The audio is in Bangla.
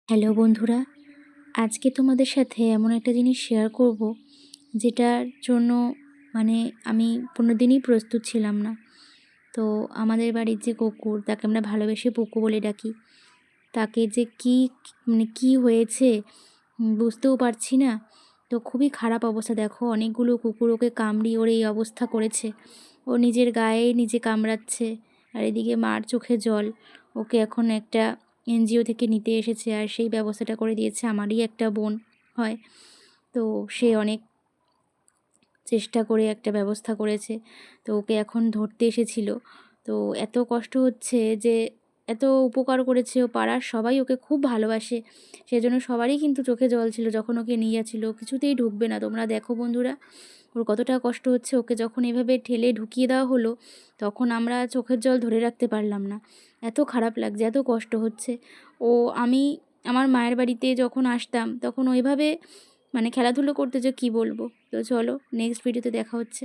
হ্যালো বন্ধুরা, আজকে তোমাদের সাথে এমন একটা জিনিস শেয়ার করব যেটার জন্য মানে আমি কোনোদিনই প্রস্তুত ছিলাম না। তো আমাদের বাড়ির যে কুকুর, তাকে আমরা ভালোবেসে পুকু বলে ডাকি। তাকে যে কী হয়েছে বুঝতেও পারছি না। তো খুবই খারাপ অবস্থা, দেখো অনেকগুলো কুকুর ওকে কামড়িয়ে ওর এই অবস্থা করেছে। ও নিজের গায়ে নিজে কামড়াচ্ছে, আর এদিকে মার চোখে জল। ওকে এখন একটা এনজিও থেকে নিতে এসেছে, আর সেই ব্যবস্থাটা করে দিয়েছে আমারই একটা বোন হয়। তো সে অনেক চেষ্টা করে একটা ব্যবস্থা করেছে। তো ওকে এখন ধরতে এসেছিল। তো এত কষ্ট হচ্ছে যে এত উপকার করেছে, ও পাড়ার সবাই ওকে খুব ভালোবাসে। সেজন্য সবারই কিন্তু চোখে জল ছিল যখন ওকে নিয়ে যাচ্ছিল। কিছুতেই ঢুকবে না, তোমরা দেখো বন্ধুরা ওর কতটা কষ্ট হচ্ছে। ওকে যখন এভাবে ঠেলে ঢুকিয়ে দেওয়া হলো, তখন আমরা চোখের জল ধরে রাখতে পারলাম না। এত খারাপ লাগছে, এত কষ্ট হচ্ছে। ও আমি আমার মায়ের বাড়িতে যখন আসতাম তখন ওইভাবে খেলাধুলো করতে, যে কী বলবো। তো চলো নেক্সট ভিডিওতে দেখা হচ্ছে।